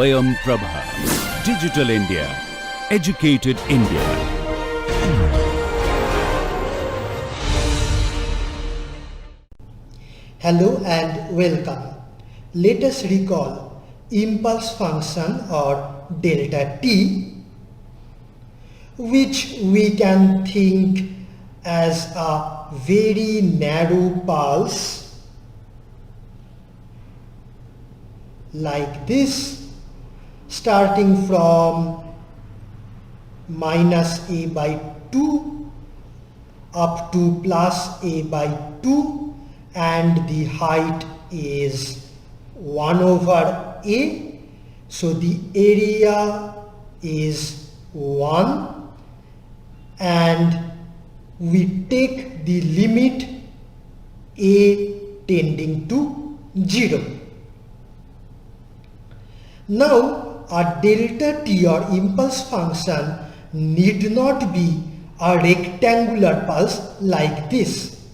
Swayam Prabha. Digital India. Educated India. Hello and welcome. Let us recall impulse function or delta t, which we can think as a very narrow pulse like this, starting from minus a by 2 up to plus a by 2, and the height is 1 over a, so the area is 1, and we take the limit a tending to 0. Now a delta t or impulse function need not be a rectangular pulse like this.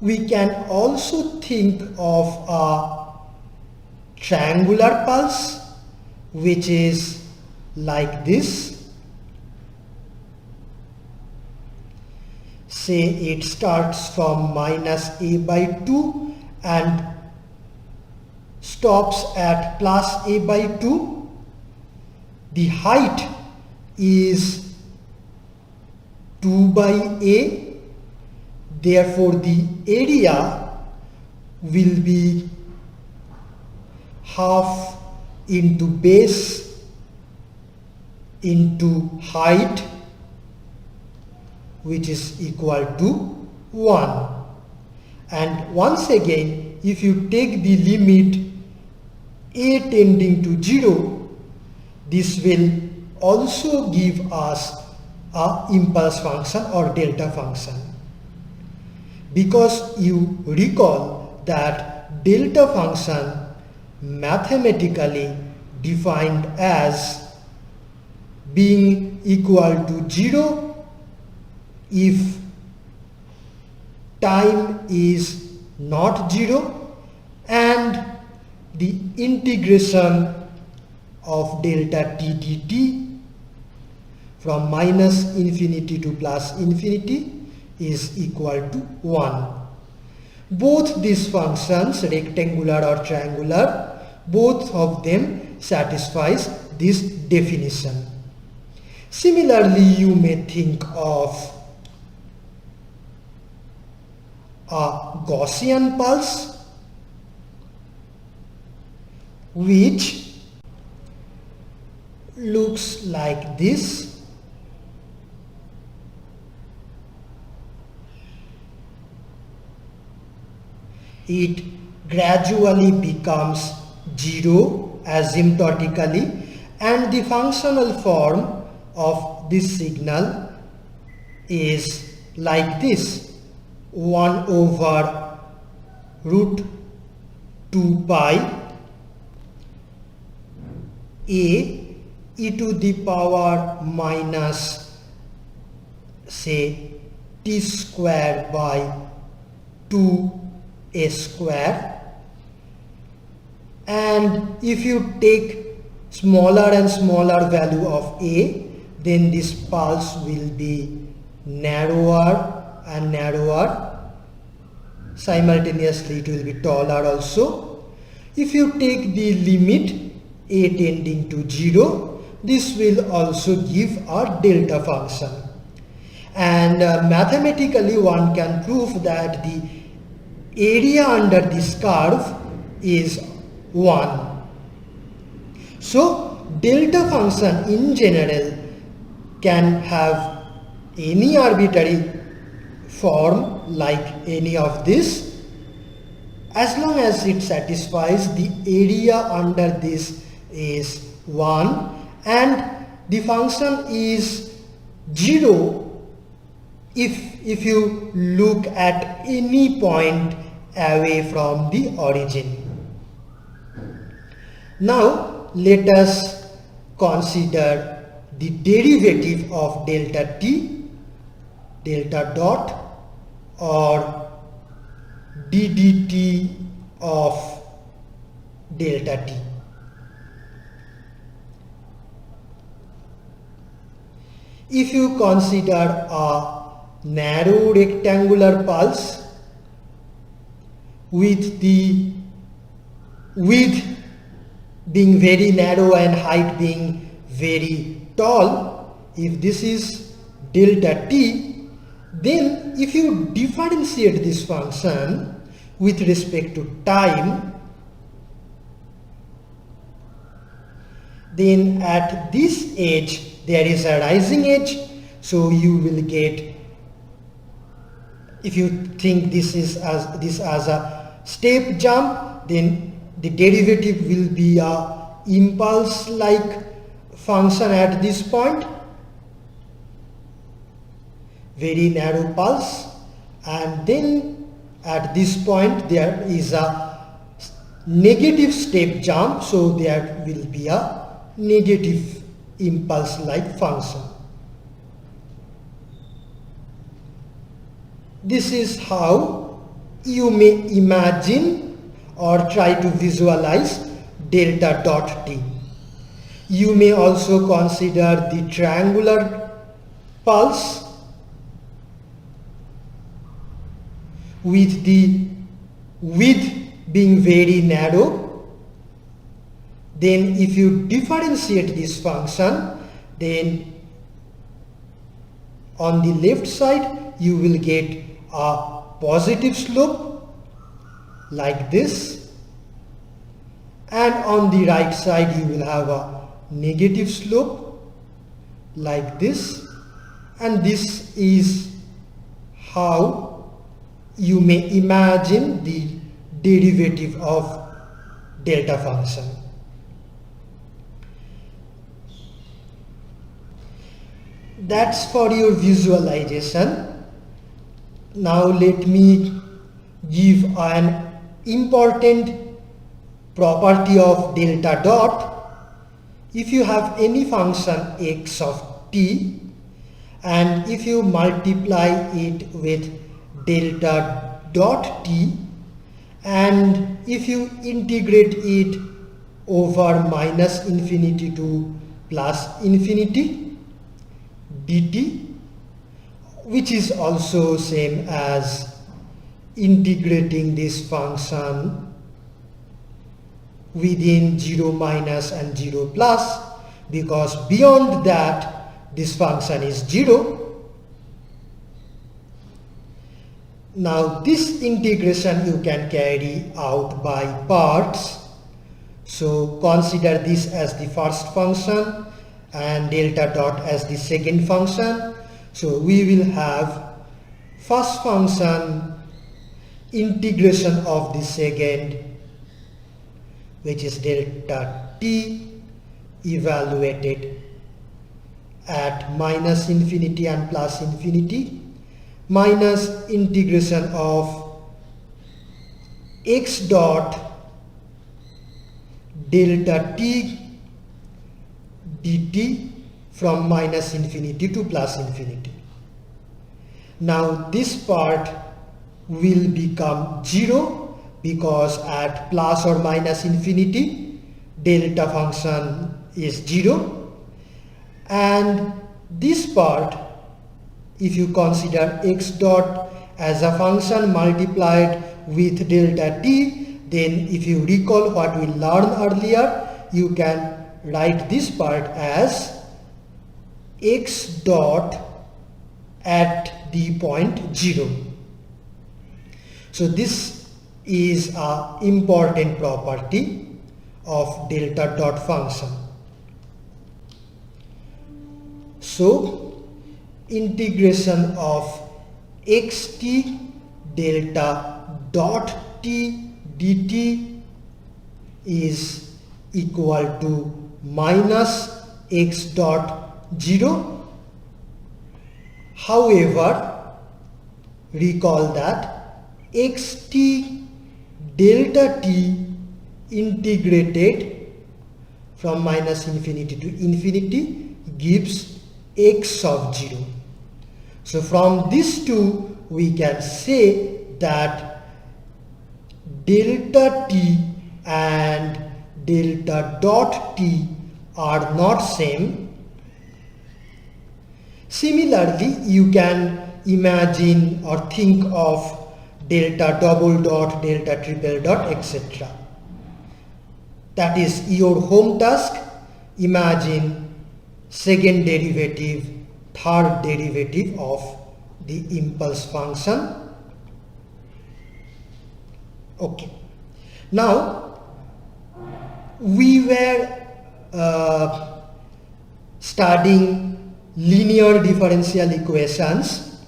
We can also think of a triangular pulse, which is like this. Say it starts from minus a by 2 and stops at plus a by 2. The height is 2 by a. Therefore, the area will be half into base into height, which is equal to 1. And once again, if you take the limit a tending to 0, this will also give us a impulse function or delta function. Because you recall that delta function mathematically defined as being equal to 0 if time is not 0, and the integration of delta t dt from minus infinity to plus infinity is equal to 1. Both these functions, rectangular or triangular, both of them satisfies this definition. Similarly, you may think of a Gaussian pulse, which looks like this. It gradually becomes 0 asymptotically, and the functional form of this signal is like this: 1 over root 2 pi a e to the power minus, say, t square by 2 a square. And if you take smaller and smaller value of a, then this pulse will be narrower and narrower. Simultaneously it will be taller also. If you take the limit a tending to 0, this will also give a delta function. And mathematically one can prove that the area under this curve is 1. So delta function in general can have any arbitrary form like any of this, as long as it satisfies the area under this is 1 and the function is 0 if you look at any point away from the origin. Now let us consider the derivative of delta t, delta dot, or ddt of delta t. if you consider a narrow rectangular pulse with the width being very narrow and height being very tall, if this is delta t, then if you differentiate this function with respect to time, then at this edge there is a rising edge, so you will get, if you think this as a step jump, then the derivative will be a impulse like function at this point, very narrow pulse, and then at this point there is a negative step jump, so there will be a negative impulse like function. This is how you may imagine or try to visualize delta dot t. You may also consider the triangular pulse with the width being very narrow. Then if you differentiate this function, then on the left side you will get a positive slope like this, and on the right side you will have a negative slope like this, and this is how you may imagine the derivative of delta function. That's for your visualization. Now let me give an important property of delta dot. If you have any function x of t, and if you multiply it with delta dot t, and if you integrate it over minus infinity to plus infinity dt, which is also same as integrating this function within 0 minus and 0 plus, because beyond that this function is 0. Now this integration you can carry out by parts. So consider this as the first function and delta dot as the second function. So we will have first function integration of the second, which is delta t evaluated at minus infinity and plus infinity, minus integration of x dot delta t dt from minus infinity to plus infinity. Now this part will become 0 because at plus or minus infinity delta function is 0, and this part, if you consider x dot as a function multiplied with delta t, then if you recall what we learned earlier, you can write this part as x dot at the point 0. So this is an important property of delta dot function. So integration of xt delta dot t dt is equal to minus x dot 0. However, recall that xt delta t integrated from minus infinity to infinity gives x of 0. So from these two we can say that delta t and delta dot t are not same, Similarly, you can imagine or think of delta double dot, delta triple dot, etc. That is your home task. Imagine second derivative, third derivative of the impulse function. Okay. Now, we were studying linear differential equations,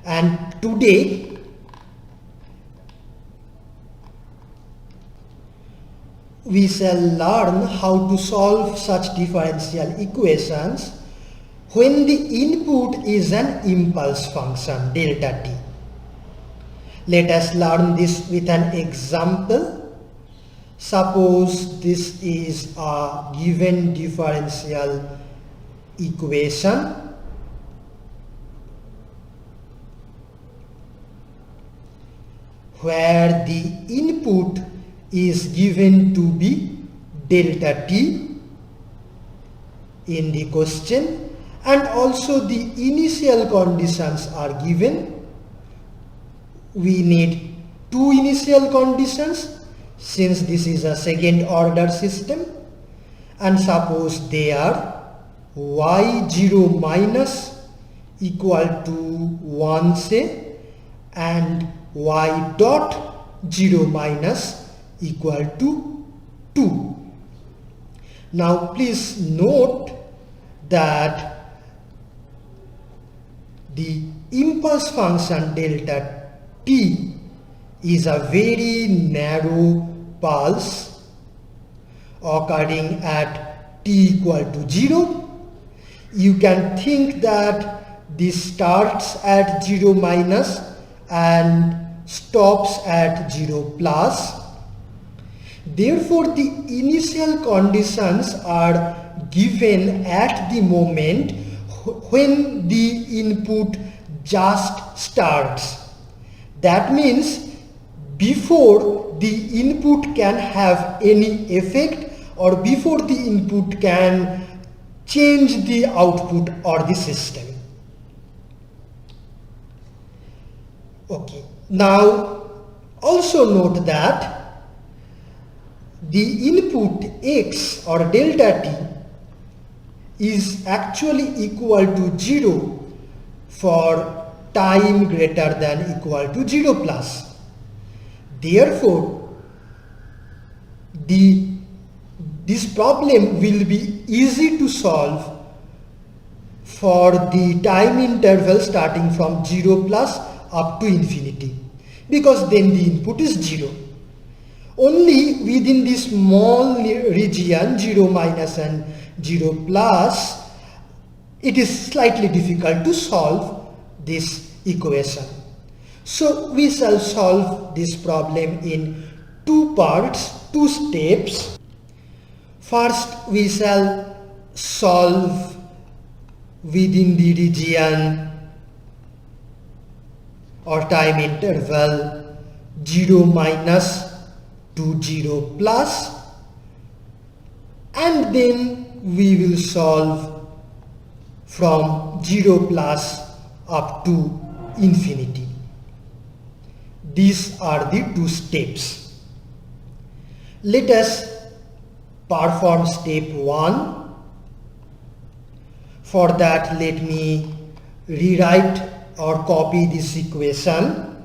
and today we shall learn how to solve such differential equations when the input is an impulse function delta t. Let us learn this with an example. Suppose this is a given differential equation where the input is given to be delta t in the question, and also the initial conditions are given. We need two initial conditions since this is a second order system, and suppose they are y0 minus equal to 1 say, and y dot 0 minus equal to 2. Now please note that the impulse function delta t is a very narrow pulse occurring at t equal to 0. You can think that this starts at 0 minus and stops at 0 plus. Therefore, the initial conditions are given at the moment when the input just starts. That means before the input can have any effect or before the input can change the output or the system. Okay. Now also note that the input x or delta t is actually equal to 0 for time greater than equal to 0 plus. Therefore, this problem will be easy to solve for the time interval starting from 0 plus up to infinity, because then the input is 0. Only within this small region 0 minus and 0 plus, it is slightly difficult to solve this equation. So we shall solve this problem in two parts, two steps. First, we shall solve within the region or time interval 0 minus to 0 plus, and then we will solve from 0 plus up to infinity. These are the two steps. Let us perform step 1. For that, let me rewrite or copy this equation.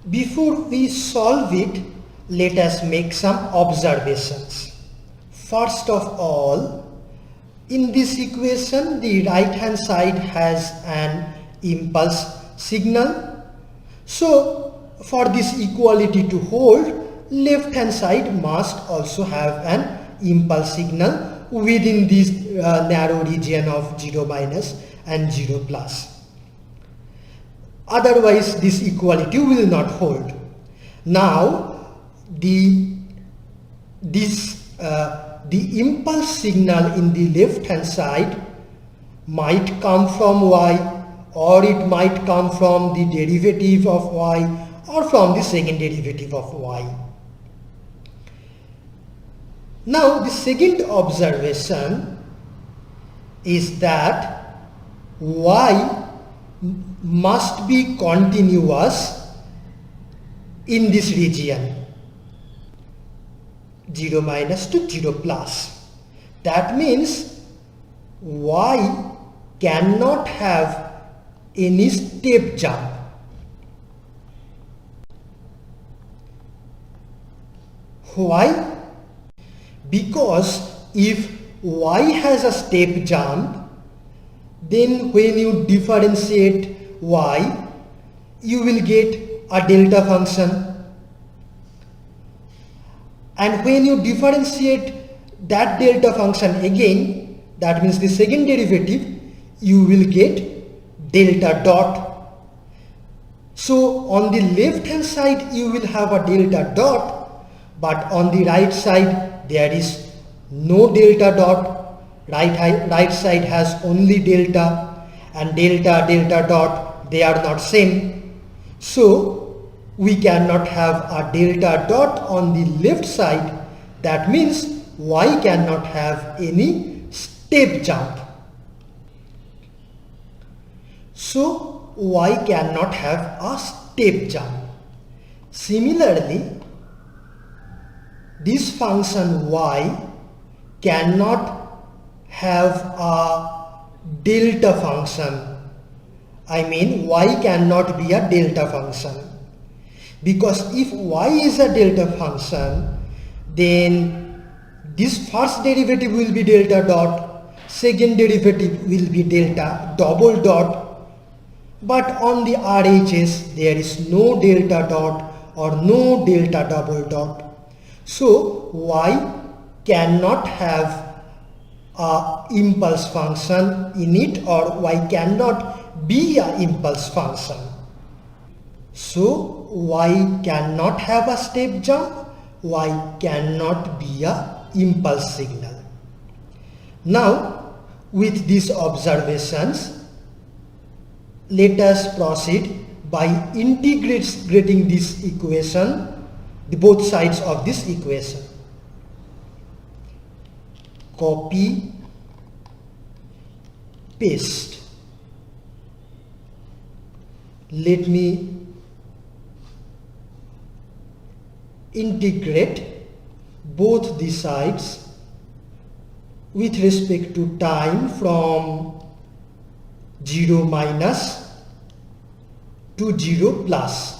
Before we solve it, let us make some observations. First of all, in this equation, the right hand side has an impulse signal. So, for this equality to hold, left hand side must also have an impulse signal within this narrow region of 0 minus and 0 plus. Otherwise, this equality will not hold. Now, the impulse signal in the left hand side might come from y, or it might come from the derivative of y, or from the second derivative of y. Now the second observation is that y must be continuous in this region 0 minus to 0 plus. That means y cannot have any step jump. Why? Because if y has a step jump, then when you differentiate y, you will get a delta function. And when you differentiate that delta function again, that means the second derivative, you will get delta dot. So on the left hand side you will have a delta dot, but on the right side there is no delta dot. Right side has only delta, and delta dot, they are not same. So we cannot have a delta dot on the left side. That means y cannot have any step jump. So y cannot have a step jump. Similarly, this function y cannot have a delta function. I mean, y cannot be a delta function, because if y is a delta function, then this first derivative will be delta dot, second derivative will be delta double dot, but on the RHS there is no delta dot or no delta double dot. So y cannot have a impulse function in it, or y cannot be a impulse function. So y cannot have a step jump, y cannot be a impulse signal. Now with these observations, let us proceed by integrating this equation, the both sides of this equation. Copy, paste. Let me integrate both the sides with respect to time from 0 minus to 0 plus.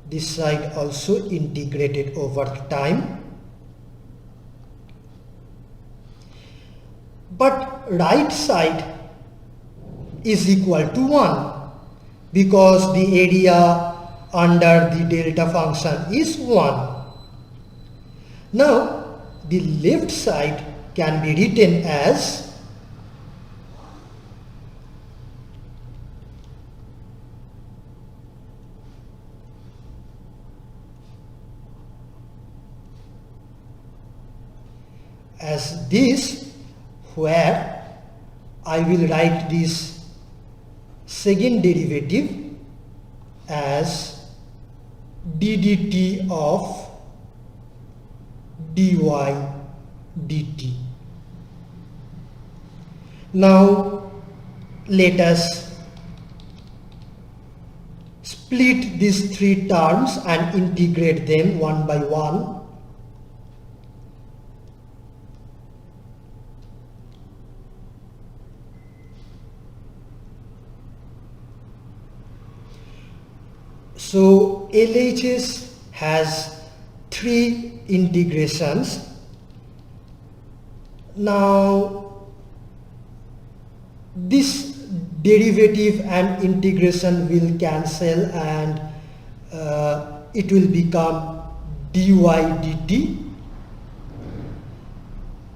This side also integrated over time. But right side is equal to 1 because the area under the delta function is 1. Now the left side can be written as this, where I will write this second derivative as d dt of dy dt. Now let us split these three terms and integrate them one by one. So LHS has three integrations. Now this derivative and integration will cancel, and it will become dy dt,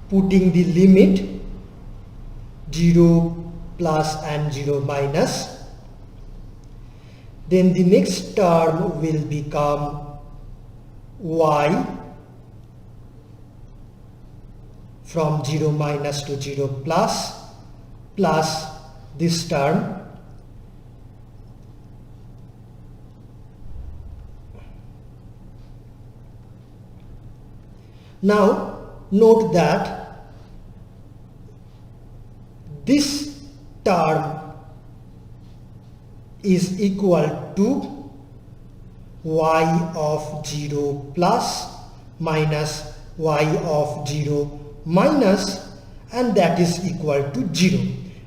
putting the limit 0 plus and 0 minus. Then the next term will become y from 0 minus to 0 plus, plus this term now note that this term is equal to y of 0 plus minus y of 0 minus, and that is equal to 0,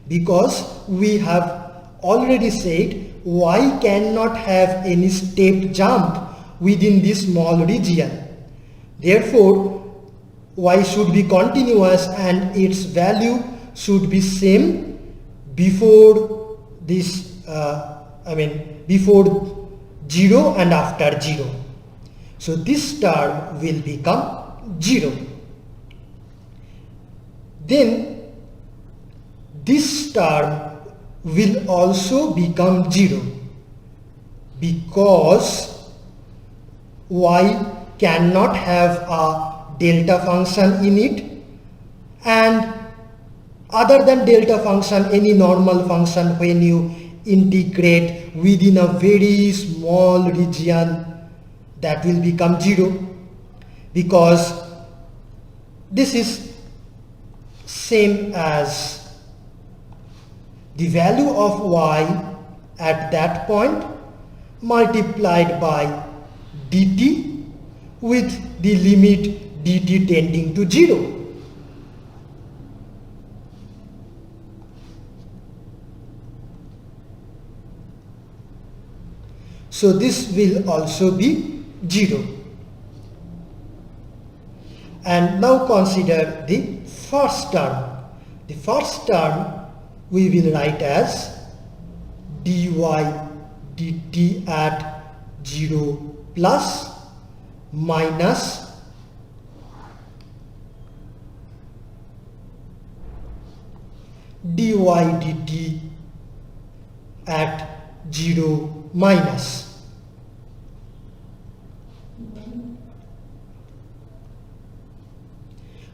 because we have already said y cannot have any step jump within this small region. Therefore, y should be continuous and its value should be same before this before 0 and after 0. So this term will become 0. Then this term will also become 0 because y cannot have a delta function in it, and other than delta function, any normal function, when you integrate within a very small region, that will become 0, because this is same as the value of y at that point multiplied by dt with the limit dt tending to 0. So this will also be 0. And now consider the first term. The first term we will write as dy dt at 0 plus minus dy dt at 0 minus.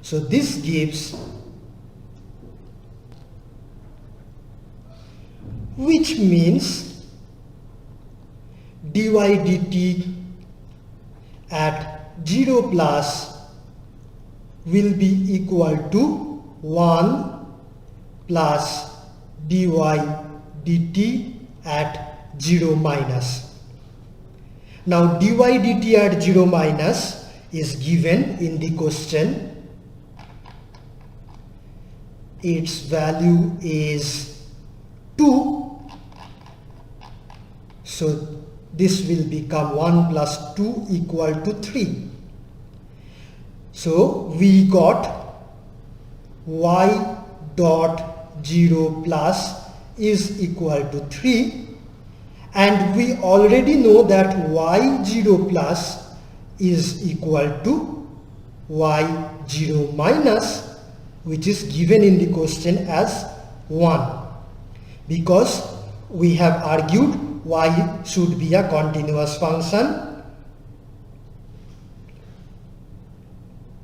So this gives, which means dy dt at 0 plus will be equal to 1 plus dy dt at 0 minus. Now dy dt at 0 minus is given in the question. Its value is 2. So this will become 1 plus 2 equal to 3. So we got y dot 0 plus is equal to 3, and we already know that y0 plus is equal to y0 minus, which is given in the question as 1, because we have argued y should be a continuous function.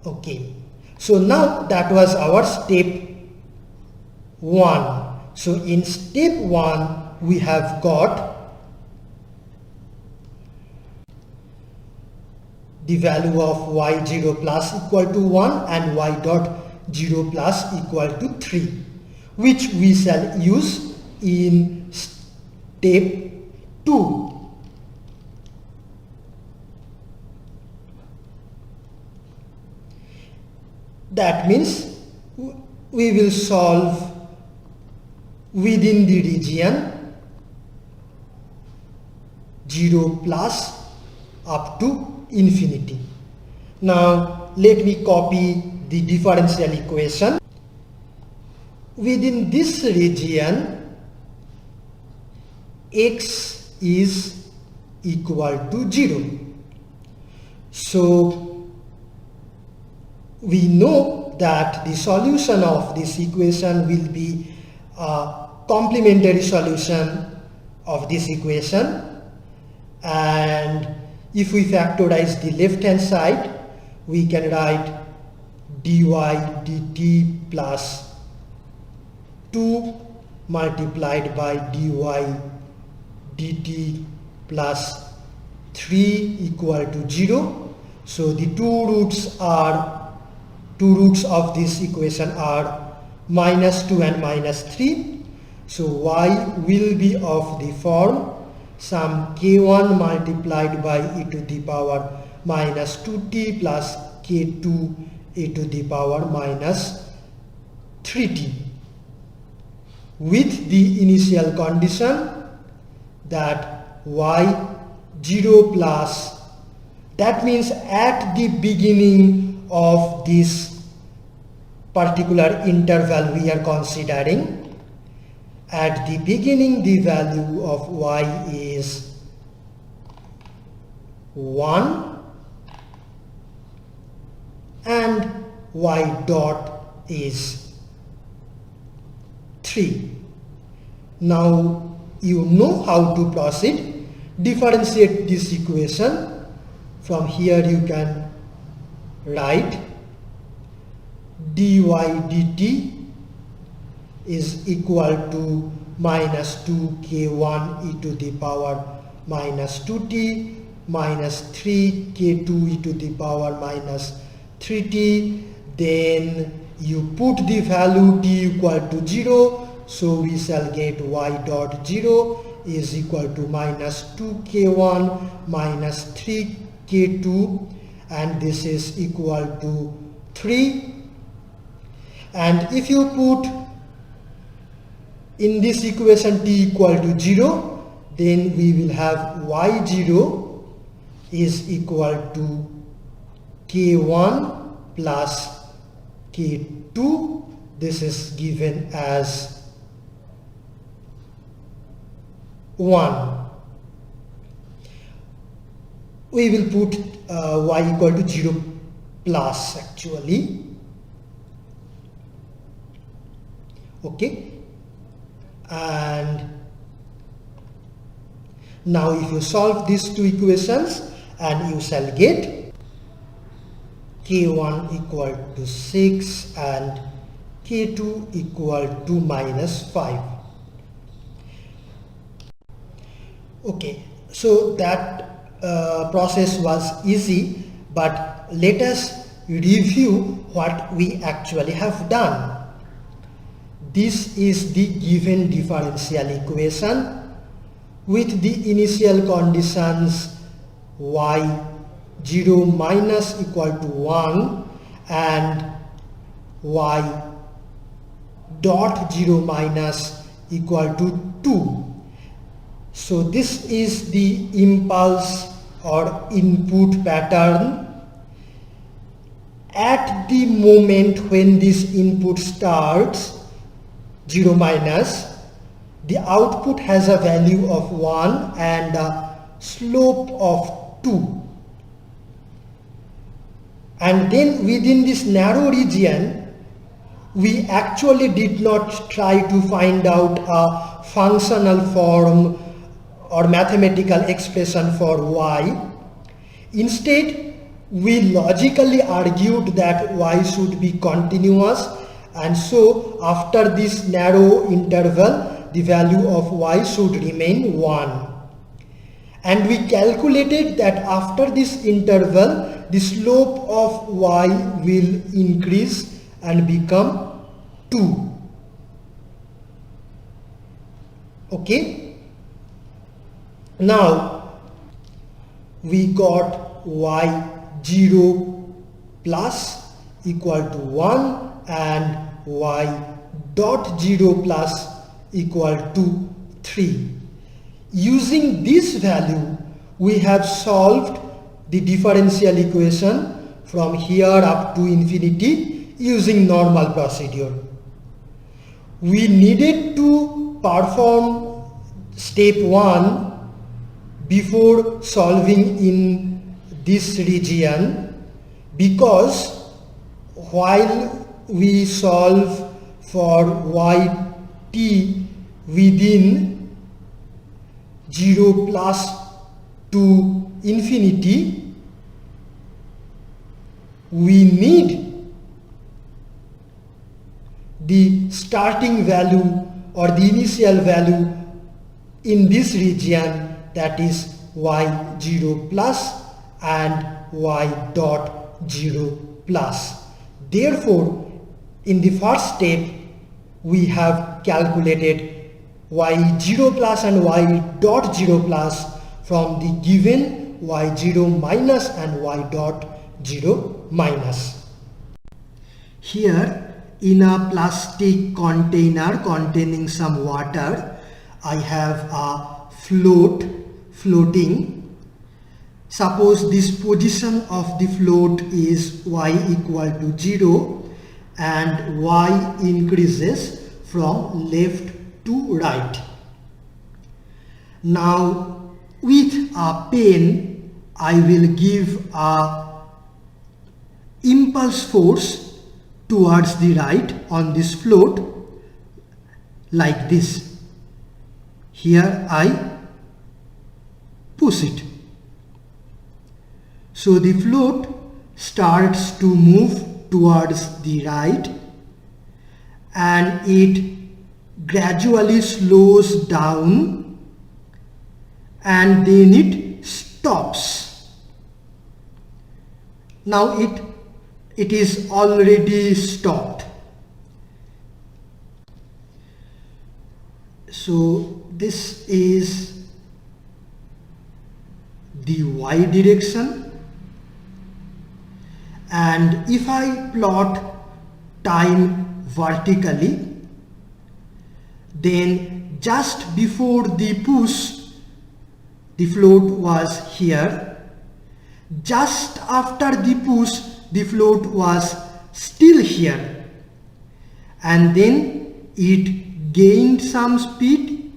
Okay, so now that was our step 1. So in step 1 we have got the value of y0 plus equal to 1 and y dot 0 plus equal to 3, which we shall use in step 2. That means we will solve within the region 0 plus up to infinity. Now let me copy the differential equation. Within this region, x is equal to 0. So we know that the solution of this equation will be a complementary solution of this equation, and if we factorize the left hand side, we can write dy dt plus 2 multiplied by dy dt plus 3 equal to 0. So the two roots are two roots of this equation are -2 and -3. So y will be of the form some k1 multiplied by e to the power -2t plus k2 e to the power -3t, with the initial condition that y0 plus, that means at the beginning of this particular interval we are considering, at the beginning the value of y is 1 and y dot is 3. Now you know how to proceed. Differentiate this equation. From here you can write dy dt is equal to -2k1 e to the power -2t minus 3k2 e to the power -3t. Then you put the value t equal to 0, so we shall get y dot 0 is equal to -2k1 minus 3k2, and this is equal to 3. And if you put in this equation t equal to 0, then we will have y0 is equal to k1 plus k2. This is given as 1. We will put y equal to 0 plus actually. Okay, and now if you solve these two equations, and you shall get k1 equal to 6 and k2 equal to -5. Okay, so that process was easy, but let us review what we actually have done. This is the given differential equation with the initial conditions y0 minus equal to 1 and y dot 0 minus equal to 2. So this is the impulse or input pattern. At the moment when this input starts 0 minus, the output has a value of 1 and a slope of 2. And then within this narrow region, we actually did not try to find out a functional form or mathematical expression for y. Instead, we logically argued that y should be continuous, and so after this narrow interval the value of y should remain 1. And we calculated that after this interval the slope of y will increase and become 2. Okay, now we got y0 plus equal to 1 and y dot 0 plus equal to 3. Using this value we have solved the differential equation from here up to infinity using normal procedure. We needed to perform step 1 before solving in this region, because while we solve for yt within 0 plus to infinity, we need the starting value or the initial value in this region, that is y0 plus and y dot 0 plus. Therefore, in the first step, we have calculated y0 plus and y dot 0 plus from the given y0 minus and y dot 0 minus. Here, in a plastic container containing some water, I have a floating. Suppose this position of the float is y equal to 0 and y increases from left to right. Now with a pen I will give a impulse force towards the right on this float like this. Here I push it. So the float starts to move towards the right and it gradually slows down and then it stops. Now it is already stopped. So this is the y direction. And if I plot time vertically, then just before the push, the float was here. Just after the push, the float was still here. And then it gained some speed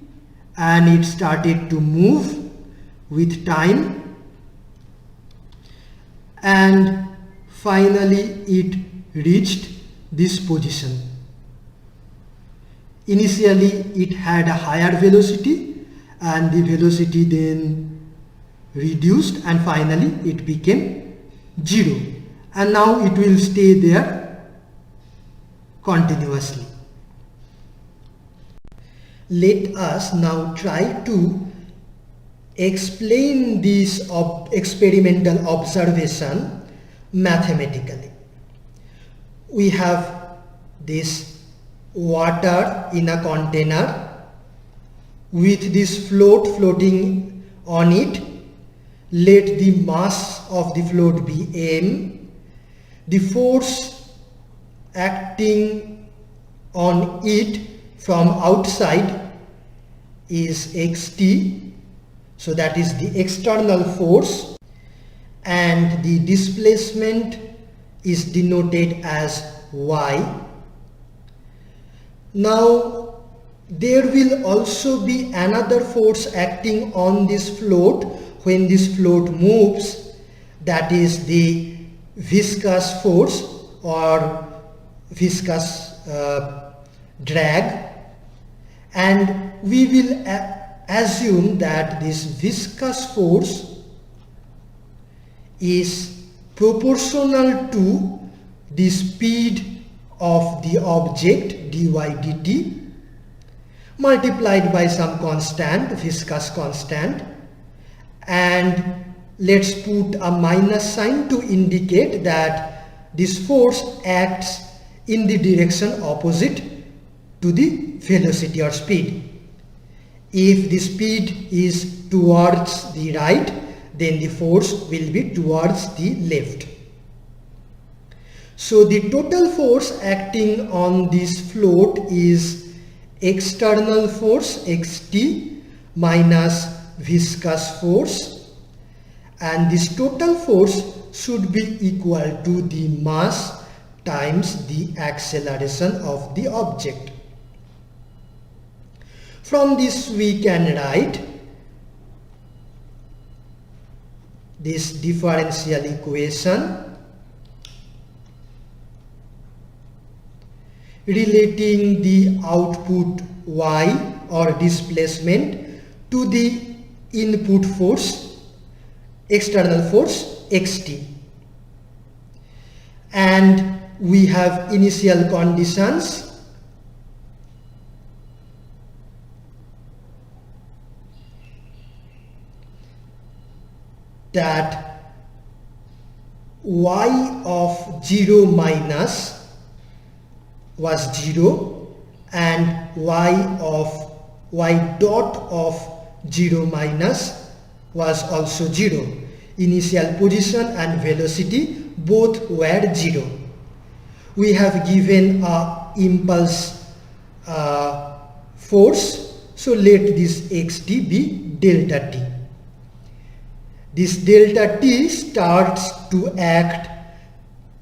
and it started to move with time. And finally, it reached this position. Initially, it had a higher velocity and the velocity then reduced and finally it became 0. And now it will stay there continuously. Let us now try to explain this experimental observation mathematically. We have this water in a container with this floating on it. Let the mass of the float be m. The force acting on it from outside is xt, so that is the external force, and the displacement is denoted as y. Now there will also be another force acting on this float when this float moves, that is the viscous force or viscous drag, and we will assume that this viscous force is proportional to the speed of the object dy dt multiplied by some constant, viscous constant, and let's put a minus sign to indicate that this force acts in the direction opposite to the velocity or speed. If the speed is towards the right, then the force will be towards the left. So the total force acting on this float is external force xt minus viscous force, and this total force should be equal to the mass times the acceleration of the object. From this we can write this differential equation relating the output y or displacement to the input force, external force xt, and we have initial conditions that y of 0 minus was 0 and y dot of 0 minus was also 0. Initial position and velocity both were 0. We have given a impulse force, so let this xt be delta t. This delta t starts to act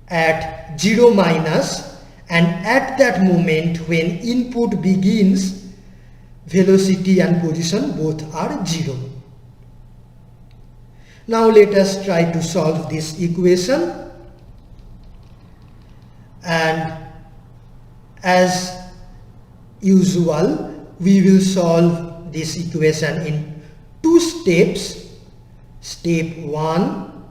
at 0 minus, and at that moment when input begins, velocity and position both are 0. Now let us try to solve this equation, and as usual we will solve this equation in 2 steps. Step 1,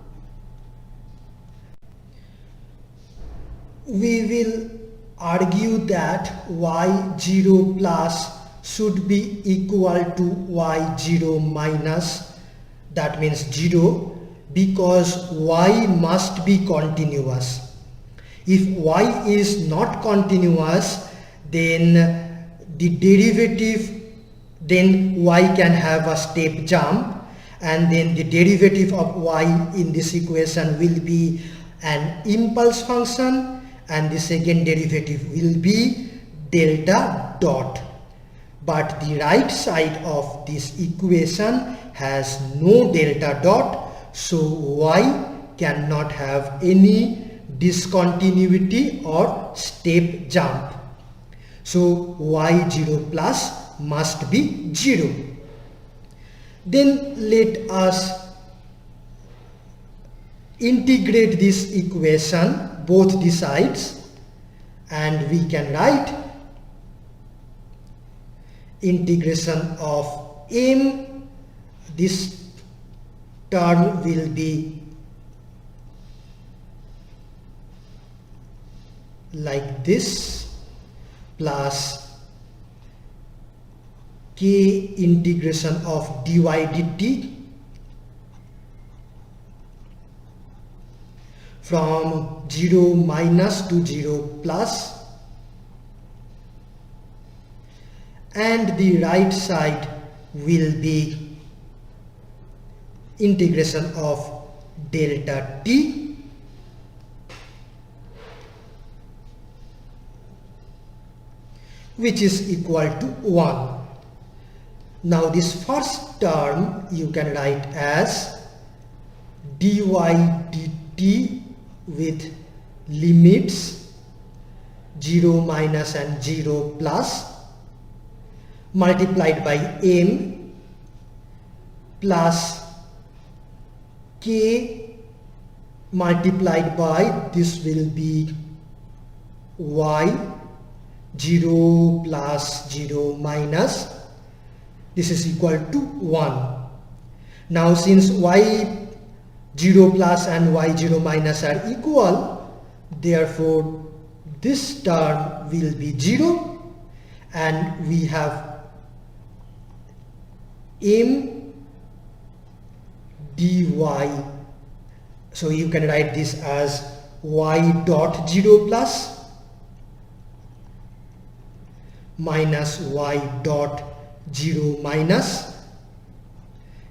we will argue that y0 plus should be equal to y0 minus, that means 0, because y must be continuous. If y is not continuous, then the derivative, then y can have a step jump, and then the derivative of y in this equation will be an impulse function, and the second derivative will be delta dot. But the right side of this equation has no delta dot, so y cannot have any discontinuity or step jump. So y0 plus must be 0. Then let us integrate this equation both the sides, and we can write integration of m, this term will be like this, plus k integration of dy dt from 0 minus to 0 plus, and the right side will be integration of delta t which is equal to 1. Now this first term you can write as dy dt with limits 0 minus and 0 plus multiplied by m plus k multiplied by, this will be y 0 plus 0 minus, this is equal to 1. Now since y0 plus and y0 minus are equal, therefore this term will be 0, and we have m dy, so you can write this as y dot 0 plus minus y dot 0 minus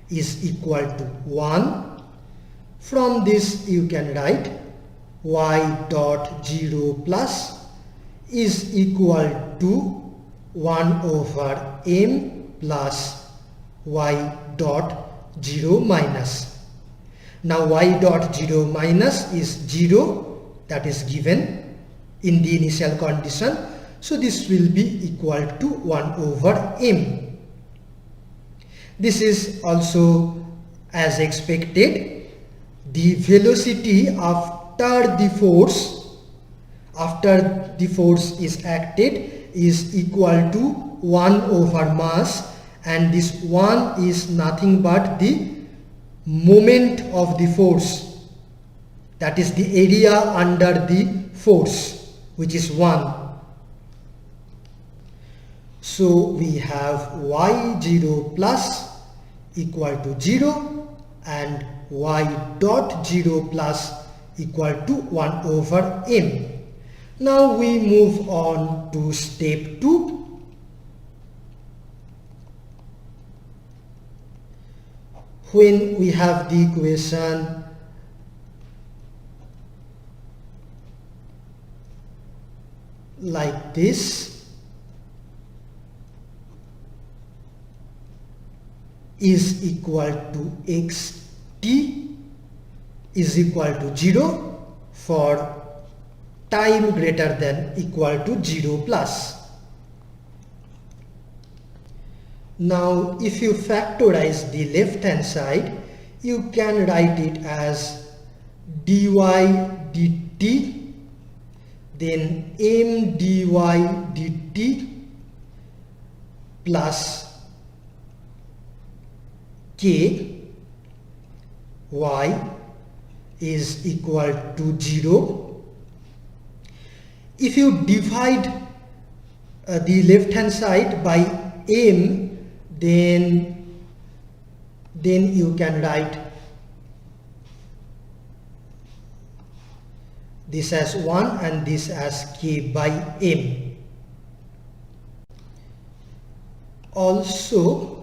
is equal to 1. From this you can write y dot 0 plus is equal to 1 over m plus y dot 0 minus. Now y dot 0 minus is 0, that is given in the initial condition, so this will be equal to 1 over m. This is also as expected. The velocity after the force is acted is equal to 1 over mass, and this 1 is nothing but the moment of the force, that is the area under the force, which is 1. So we have y0 plus equal to 0 and y dot 0 plus equal to 1 over m. Now we move on to step 2. When we have the equation like this, is equal to xt is equal to 0 for time greater than equal to 0 plus. Now if you factorize the left hand side, you can write it as dy dt, then m dy dt plus k y is equal to 0. If you divide the left hand side by m, then you can write this as 1 and this as k by m. Also,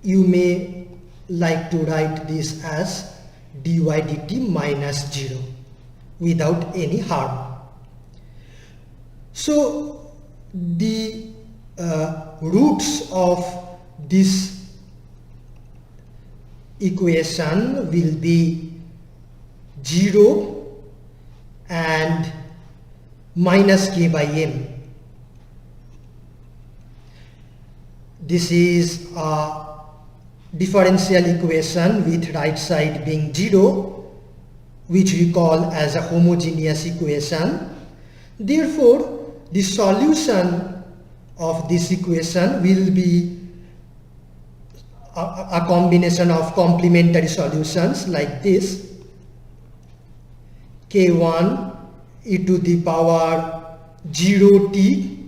you may like to write this as dy dt minus 0 without any harm. So the roots of this equation will be 0 and minus k by m. This is a differential equation with right side being 0, which we call as a homogeneous equation. Therefore, the solution of this equation will be a combination of complementary solutions like this: k1 e to the power 0t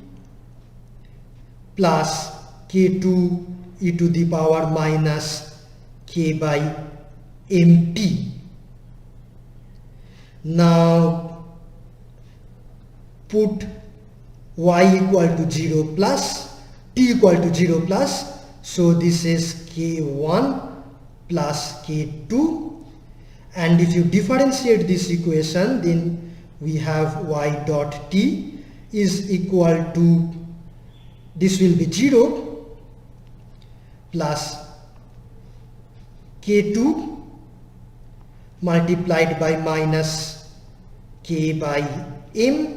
plus k2 e to the power minus k by mt. Now put y equal to 0 plus, t equal to 0 plus, so this is k1 plus k2, and if you differentiate this equation, then we have y dot t is equal to, this will be 0 plus k2 multiplied by minus k by m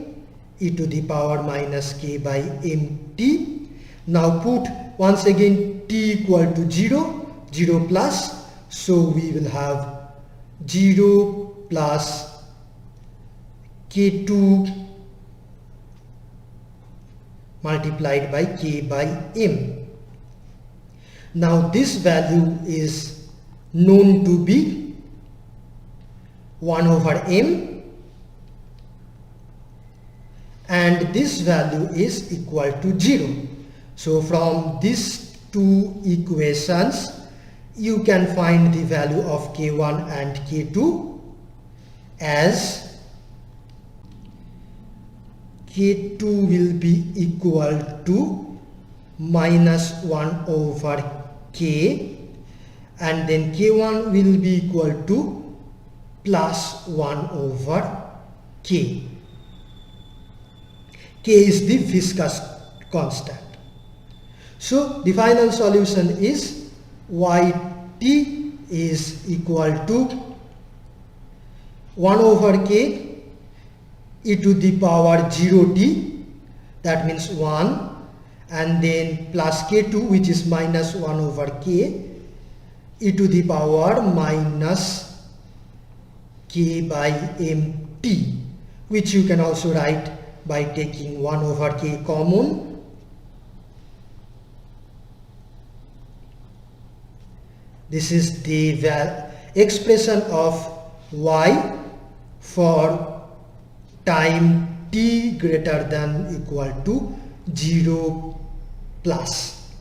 e to the power minus k by mt. Now put once again t equal to 0, 0 plus, so we will have 0 plus k2 multiplied by k by m. Now this value is known to be 1 over m, and this value is equal to 0. So from these two equations, you can find the value of k1 and k2 as k2 will be equal to minus 1 over k, and then k1 will be equal to plus 1 over k. K is the viscous constant. So the final solution is yt is equal to 1 over k e to the power 0t, that means 1, and then plus k2, which is minus 1 over k e to the power minus k by mt, which you can also write by taking 1 over k common. This is the expression of y for time t greater than equal to 0 plus.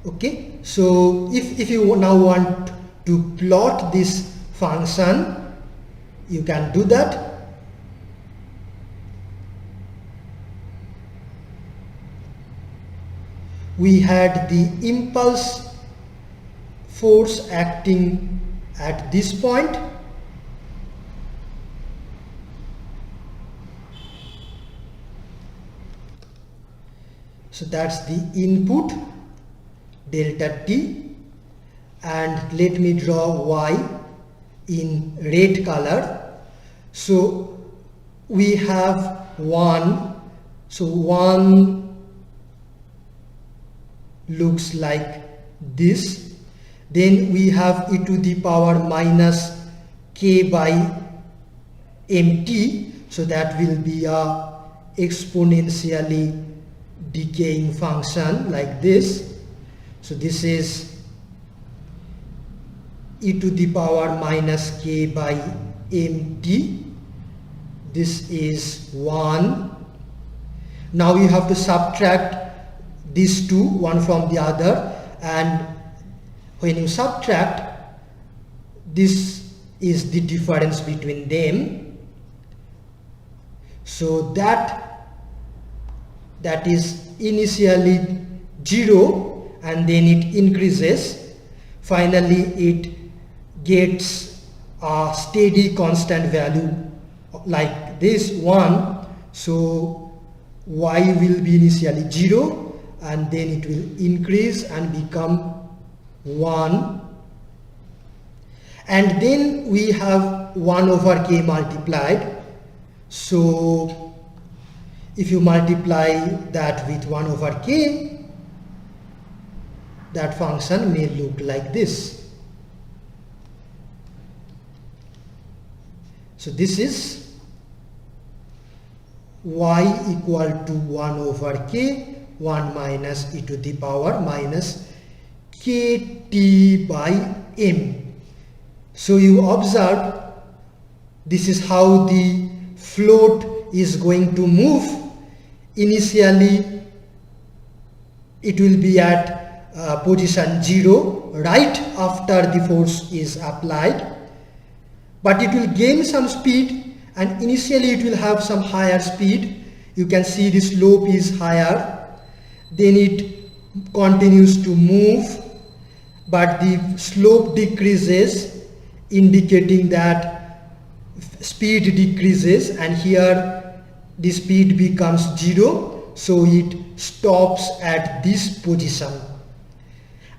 Okay, so if you now want to plot this function, you can do that. We had the impulse force acting at this point. So that's the input delta t, and let me draw y in red color. So we have 1, so 1 looks like this. Then we have e to the power minus k by mt, so that will be a exponentially decaying function like this. So this is e to the power minus k by mt. This is 1. Now you have to subtract these two, one from the other, and when you subtract, this is the difference between them. So that is initially 0 and then it increases. Finally it gets a steady constant value like this 1. So y will be initially 0 and then it will increase and become 1, and then we have 1 over k multiplied. So if you multiply that with 1 over k, that function may look like this. So this is y equal to 1 over k, 1 minus e to the power minus kt by m. So you observe this is how the float is going to move. Initially it will be at position 0 right after the force is applied, but it will gain some speed and initially it will have some higher speed. You can see the slope is higher. Then it continues to move, but the slope decreases, indicating that speed decreases, and here the speed becomes 0, so it stops at this position.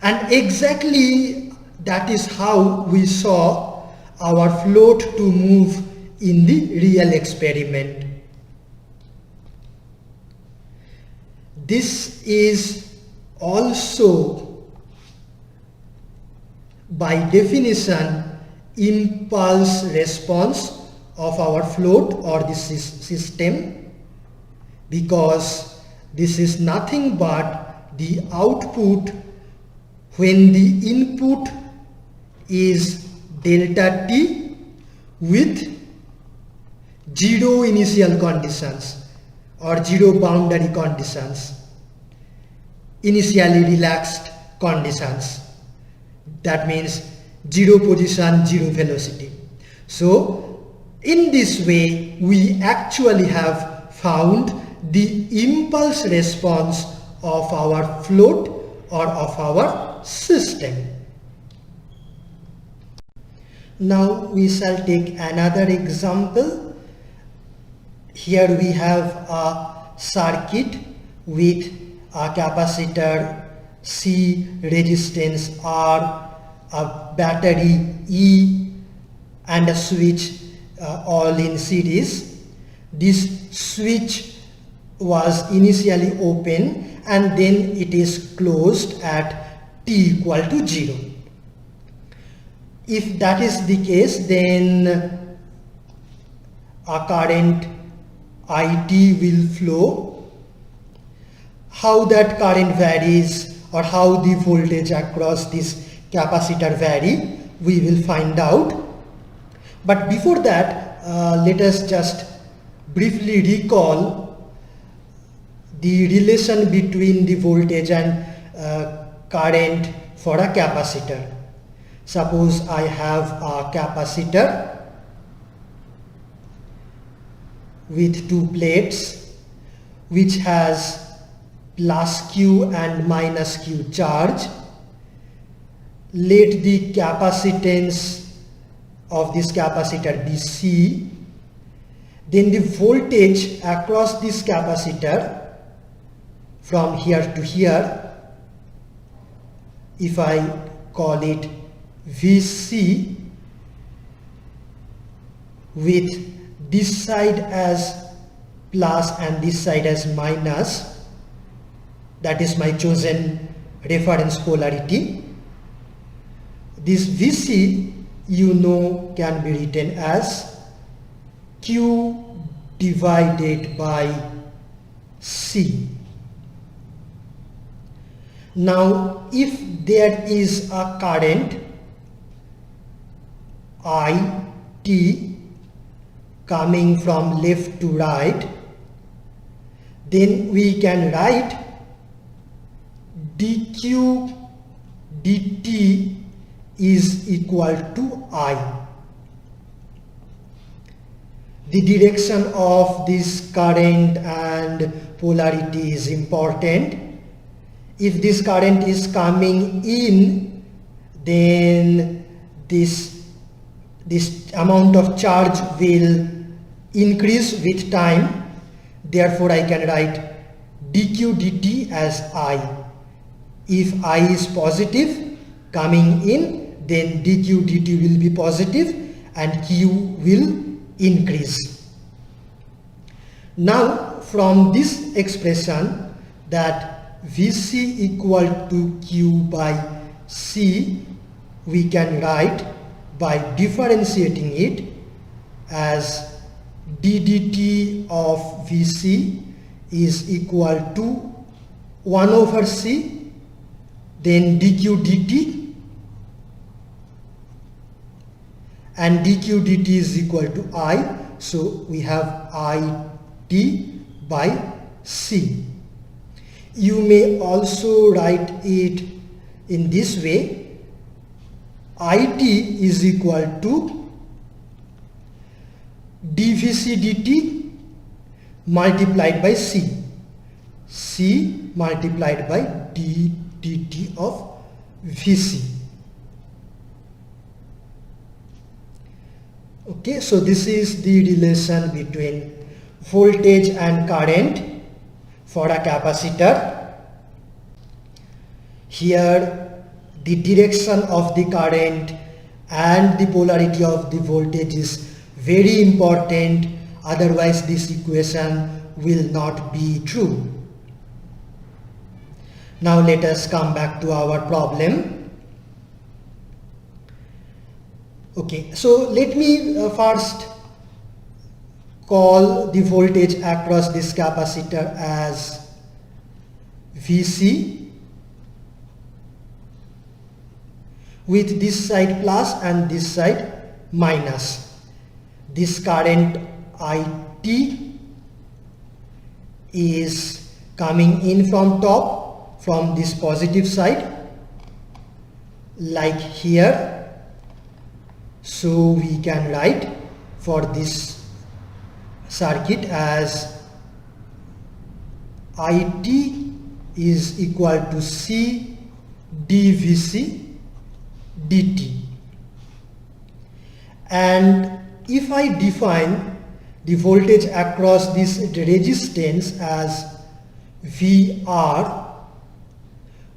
And exactly that is how we saw our float to move in the real experiment. This is also by definition impulse response of our float or this system, because this is nothing but the output when the input is delta t with 0 initial conditions or 0 boundary conditions, initially relaxed conditions. That means 0 position, 0 velocity. So in this way we actually have found the impulse response of our float or of our system. Now we shall take another example. Here we have a circuit with a capacitor C, resistance R, a battery E, and a switch all in series. This switch was initially open and then it is closed at t equal to 0. If that is the case, then a current IT will flow. How that current varies or how the voltage across this capacitor vary, we will find out. But before that, let us just briefly recall the relation between the voltage and current for a capacitor. Suppose I have a capacitor with two plates which has plus Q and minus Q charge. Let the capacitance of this capacitor be C. Then the voltage across this capacitor from here to here, if I call it Vc, with this side as plus and this side as minus, that is my chosen reference polarity. This Vc, you know, can be written as Q divided by C. Now, if there is a current IT coming from left to right, then we can write dq dt is equal to I. The direction of this current and polarity is important. If this current is coming in, then this amount of charge will increase with time. Therefore, I can write dq dt as I. If I is positive coming in, then dq dt will be positive and q will increase. Now, from this expression that Vc equal to Q by C, we can write by differentiating it as ddt of Vc is equal to 1 over C, then dq dt, and dq dt is equal to I, so we have IT by C. You may also write it in this way: IT is equal to dVc dt multiplied by C, C multiplied by dt of Vc. Okay, so this is the relation between voltage and current for a capacitor. Here the direction of the current and the polarity of the voltage is very important, otherwise this equation will not be true. Now let us come back to our problem. Okay, so let me first call the voltage across this capacitor as Vc, with this side plus and this side minus. This current IT is coming in from top, from this positive side, like here. So we can write for this circuit as IT is equal to C dVc dt. And if I define the voltage across this resistance as VR,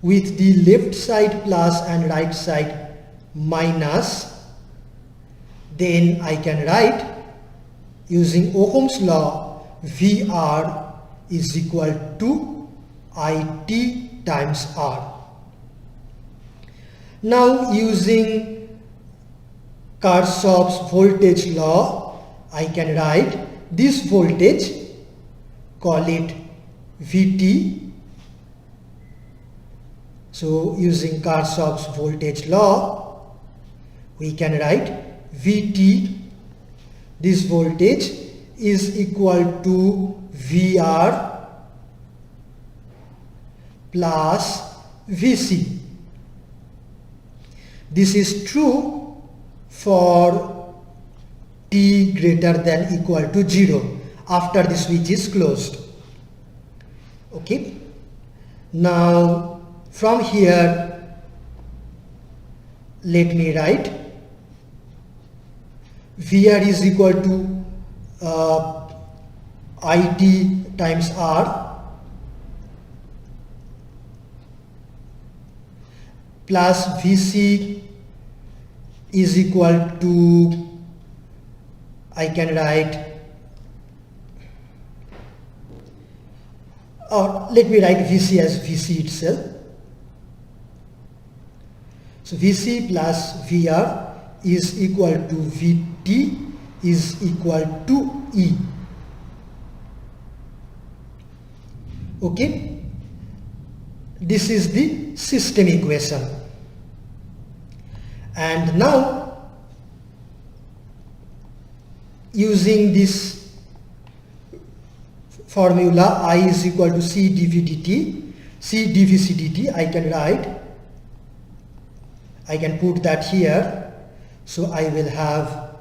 with the left side plus and right side minus, then I can write using Ohm's law VR is equal to IT times R. Now using Kirchhoff's voltage law, I can write this voltage, call it Vt. So using Kirchhoff's voltage law, we can write Vt, this voltage, is equal to VR plus Vc. This is true for t greater than equal to 0 after the switch is closed. Okay. Now from here let me write VR is equal to IT times R plus VC is equal to, I can write, or let me write VC as VC itself. So VC plus VR is equal to VT is equal to E. Okay, this is the system equation. And now using this formula I is equal to C dV dt, C dV C dt, I can write, I can put that here. So I will have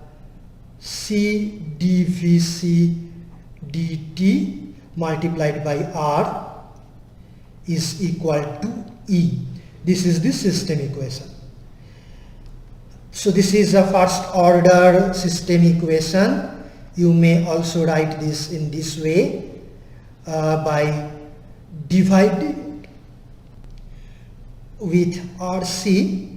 C dV C dt multiplied by R is equal to E. This is the system equation. So this is a first order system equation. You may also write this in this way by dividing with RC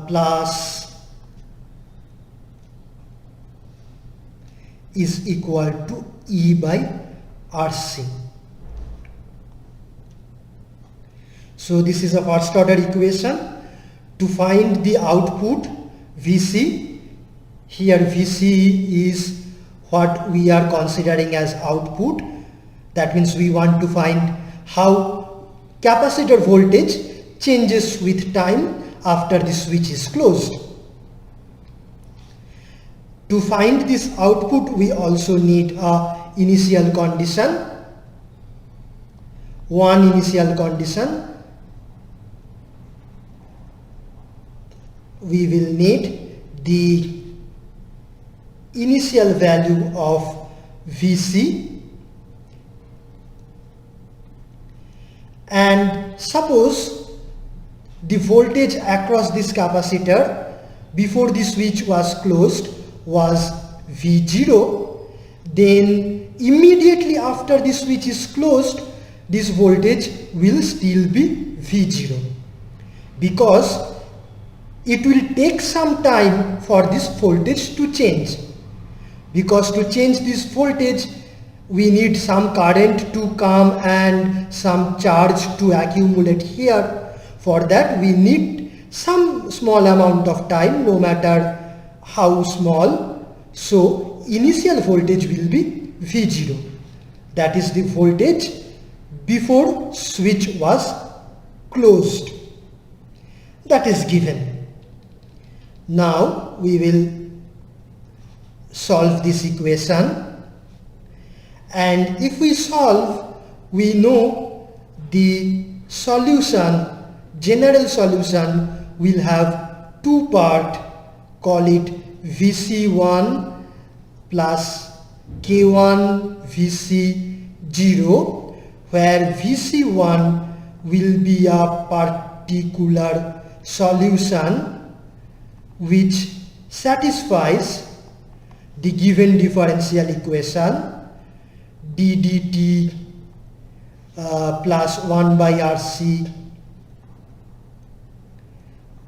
plus is equal to E by RC. So this is a first order equation. To find the output VC, here VC is what we are considering as output. That means we want to find how capacitor voltage changes with time after the switch is closed. To find this output, we also need a initial condition. One initial condition, we will need the initial value of VC, and suppose the voltage across this capacitor before the switch was closed was V0, then immediately after the switch is closed this voltage will still be V0, because it will take some time for this voltage to change. Because to change this voltage we need some current to come and some charge to accumulate here. For that we need some small amount of time, no matter how small. So initial voltage will be V0, that is the voltage before switch was closed. That is given. Now we will solve this equation, and if we solve, we know the solution, general solution will have two parts. Call it VC1 plus K1 VC0, where VC1 will be a particular solution which satisfies the given differential equation d dt plus 1 by RC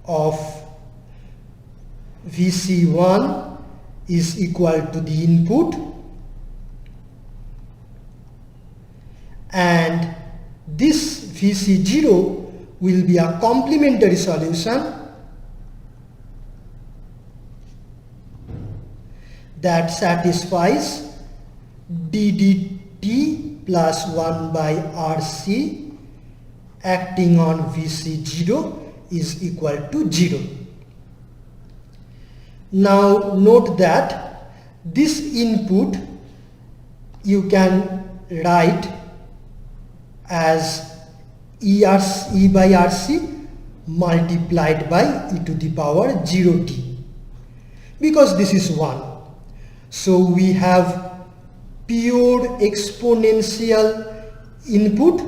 of VC1 is equal to the input, and this VC0 will be a complementary solution that satisfies ddt plus 1 by RC acting on VC0 is equal to 0. Now note that this input you can write as E by RC multiplied by e to the power 0t, because this is 1. So we have pure exponential input,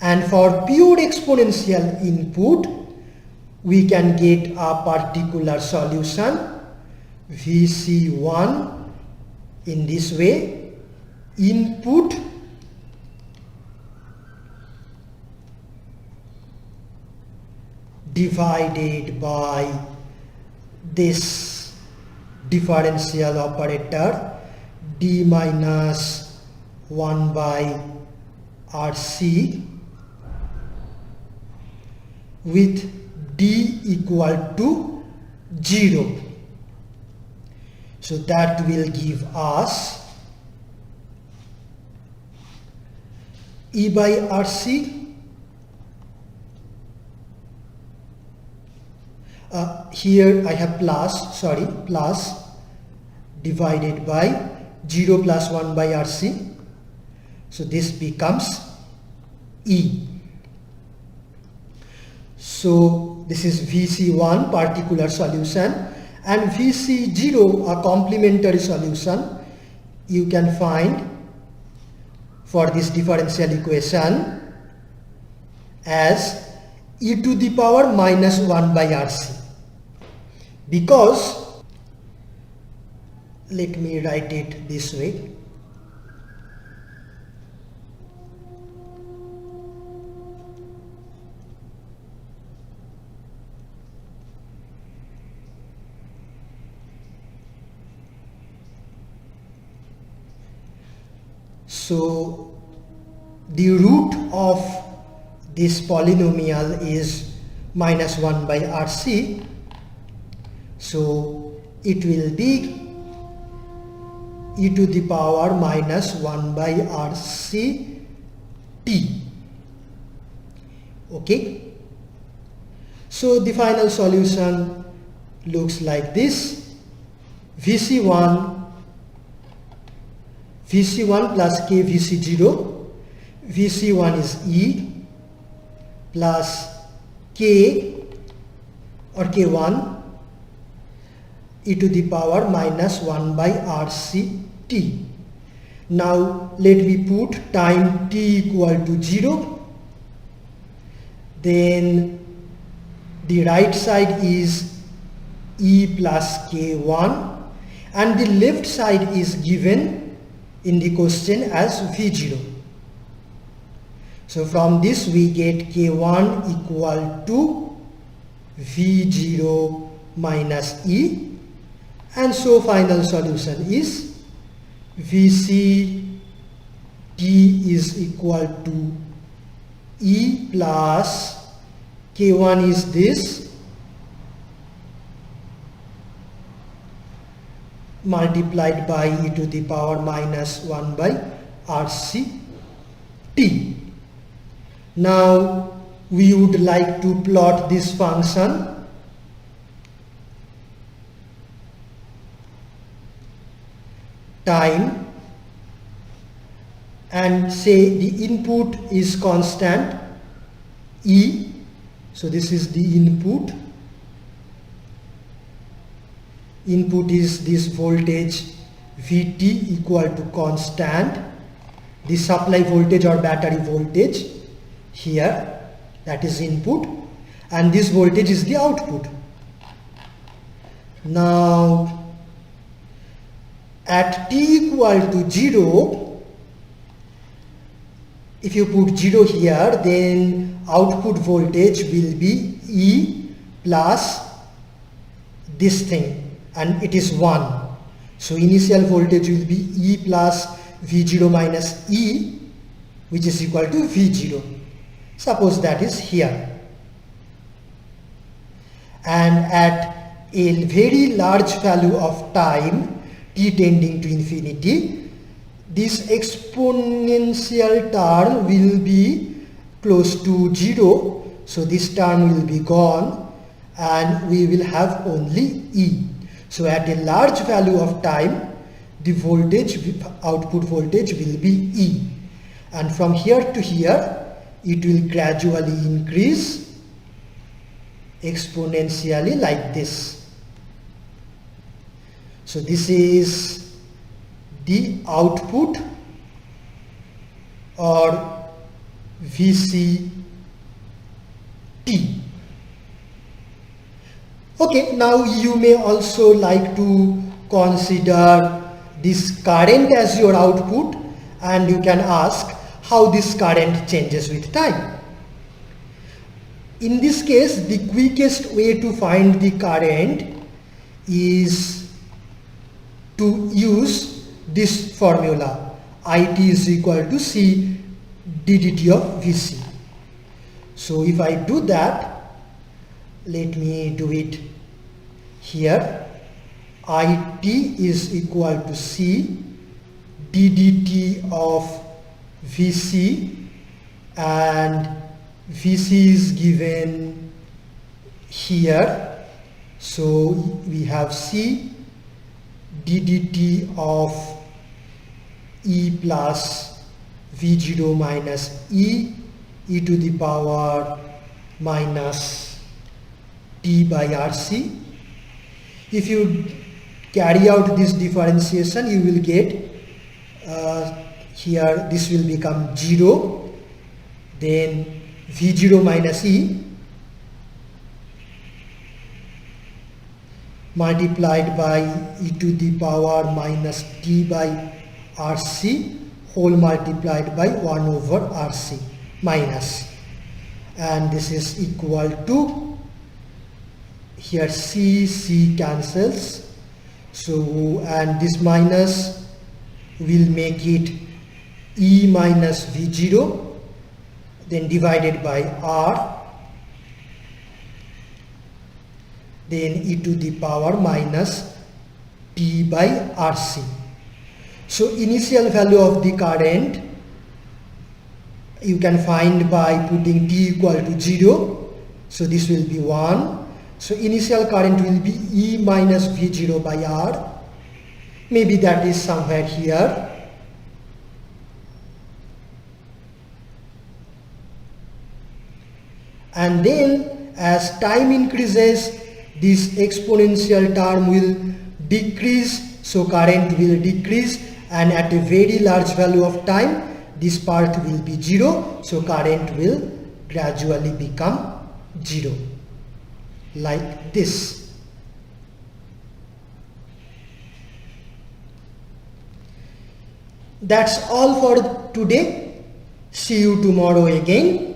and for pure exponential input we can get a particular solution Vc1 in this way: input divided by this differential operator d minus 1 by RC with d equal to 0. So that will give us E by RC here I have plus divided by 0 plus 1 by RC. So this becomes E. So this is Vc1 particular solution, and Vc0 a complementary solution you can find for this differential equation as e to the power minus 1 by RC, because let me write it this way. So the root of this polynomial is minus 1 by RC, so it will be e to the power minus 1 by RC t. Okay, so the final solution looks like this: Vc1 plus k Vc0. Vc1 is E plus k or k1 e to the power minus 1 by RC t. Now let me put time t equal to 0. Then the right side is E plus k1 and the left side is given in the question as V0. So from this we get k1 equal to V0 minus E, and so final solution is Vc t is equal to E plus k1 is this multiplied by e to the power minus 1 by RC t. Now we would like to plot this function time and say the input is constant E. So this is the input. Input is this voltage Vt equal to constant, the supply voltage or battery voltage here, that is input, and this voltage is the output. Now at t equal to 0, if you put 0 here, then output voltage will be E plus this thing, and it is 1. So initial voltage will be E plus V0 minus E, which is equal to V0. Suppose that is here. And at a very large value of time, t tending to infinity, this exponential term will be close to 0. So this term will be gone and we will have only E. So at a large value of time, the voltage, output voltage will be E, and from here to here it will gradually increase exponentially like this. So this is the output or VCT. Okay, now you may also like to consider this current as your output, and you can ask how this current changes with time. In this case, the quickest way to find the current is to use this formula. IT is equal to C ddt of Vc. So if I do that, let me do it here. IT is equal to C ddt of Vc, and Vc is given here. So we have C ddt of E plus V0 minus e to the power minus t by RC. If you carry out this differentiation, you will get here this will become 0, then V0 minus e multiplied by e to the power minus t by RC whole multiplied by 1 over RC minus, and this is equal to, here C cancels, so, and this minus will make it E minus V0, then divided by R, then e to the power minus t by RC. So initial value of the current you can find by putting t equal to 0, so this will be 1. So initial current will be E minus V0 by R, maybe that is somewhere here. And then as time increases, this exponential term will decrease, so current will decrease, and at a very large value of time this part will be 0, so current will gradually become 0 like this. That's all for today. See you tomorrow again.